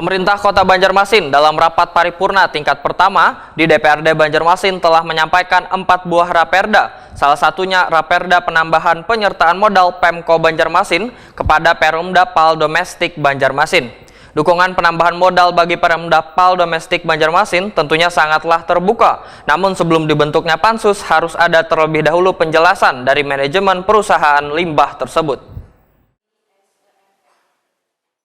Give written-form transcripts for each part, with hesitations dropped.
Pemerintah Kota Banjarmasin dalam rapat paripurna tingkat pertama di DPRD Banjarmasin telah menyampaikan 4 buah raperda. Salah satunya raperda penambahan penyertaan modal Pemko Banjarmasin kepada Perumda Pal Domestik Banjarmasin. Dukungan penambahan modal bagi Perumda Pal Domestik Banjarmasin tentunya sangatlah terbuka. Namun sebelum dibentuknya pansus harus ada terlebih dahulu penjelasan dari manajemen perusahaan limbah tersebut.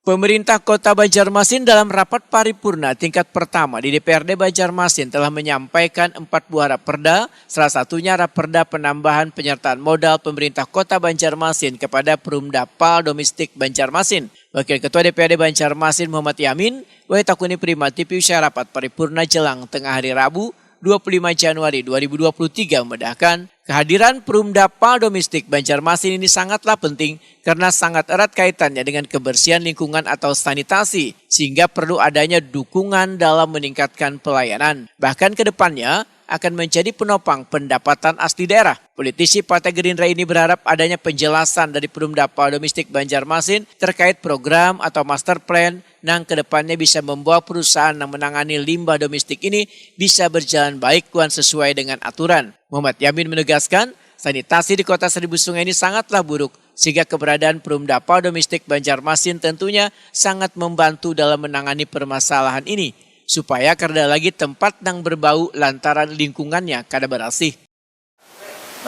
Pemerintah Kota Banjarmasin dalam rapat paripurna tingkat pertama di DPRD Banjarmasin telah menyampaikan 4 buah raperda, salah satunya raperda penambahan penyertaan modal pemerintah Kota Banjarmasin kepada Perumda Pal Domestik Banjarmasin. Wakil Ketua DPRD Banjarmasin Muhammad Yamin, Takuni Prima TV usai rapat paripurna jelang tengah hari Rabu 25 Januari 2023 membedakan kehadiran Perumda Pal Domestik Banjarmasin ini sangatlah penting karena sangat erat kaitannya dengan kebersihan lingkungan atau sanitasi sehingga perlu adanya dukungan dalam meningkatkan pelayanan. Bahkan ke depannya akan menjadi penopang pendapatan asli daerah. Politisi Partai Gerindra ini berharap adanya penjelasan dari Perumda Pal Domestik Banjarmasin terkait program atau master plan yang kedepannya bisa membawa perusahaan yang menangani limbah domestik ini bisa berjalan baik dan sesuai dengan aturan. Muhammad Yamin menegaskan, sanitasi di Kota Seribu Sungai ini sangatlah buruk sehingga keberadaan Perumda Pal Domestik Banjarmasin tentunya sangat membantu dalam menangani permasalahan ini supaya kada lagi tempat yang berbau lantaran lingkungannya kada bersih.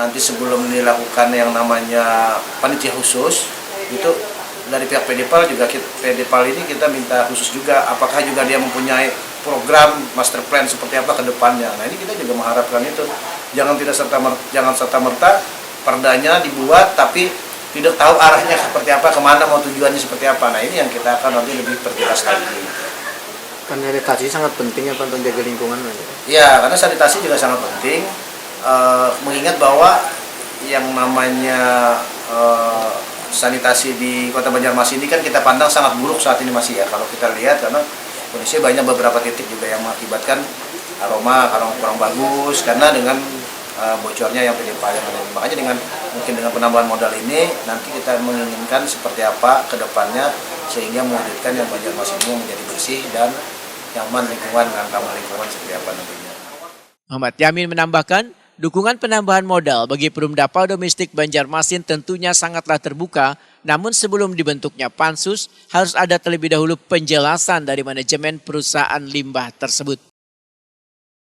Nanti sebelum dilakukan yang namanya panitia khusus, itu dari pihak PDPAL juga PDPAL ini kita minta khusus juga apakah juga dia mempunyai program master plan seperti apa ke depannya. Nah ini kita juga mengharapkan itu. Jangan serta-merta perdanya dibuat tapi tidak tahu arahnya seperti apa, kemana mau tujuannya seperti apa. Nah ini yang kita akan nanti lebih perjelas lagi. Sanitasi sangat penting ya untuk menjaga lingkungan. Ya, karena sanitasi juga sangat penting. Mengingat bahwa yang namanya sanitasi di Kota Banjarmasin ini kan kita pandang sangat buruk saat ini masih ya. Kalau kita lihat karena kondisi banyak beberapa titik juga yang mengakibatkan aroma kurang bagus karena dengan bocornya yang PDPAL yang ada. Makanya mungkin dengan penambahan modal ini nanti kita menginginkan seperti apa ke depannya sehingga mewujudkan yang Banjarmasin ini menjadi bersih dan nyaman lingkungan dengan ramah lingkungan seperti apa nantinya. Muhammad Yamin menambahkan, dukungan penambahan modal bagi Perumda Pal Domestik Banjarmasin tentunya sangatlah terbuka, namun sebelum dibentuknya pansus harus ada terlebih dahulu penjelasan dari manajemen perusahaan limbah tersebut.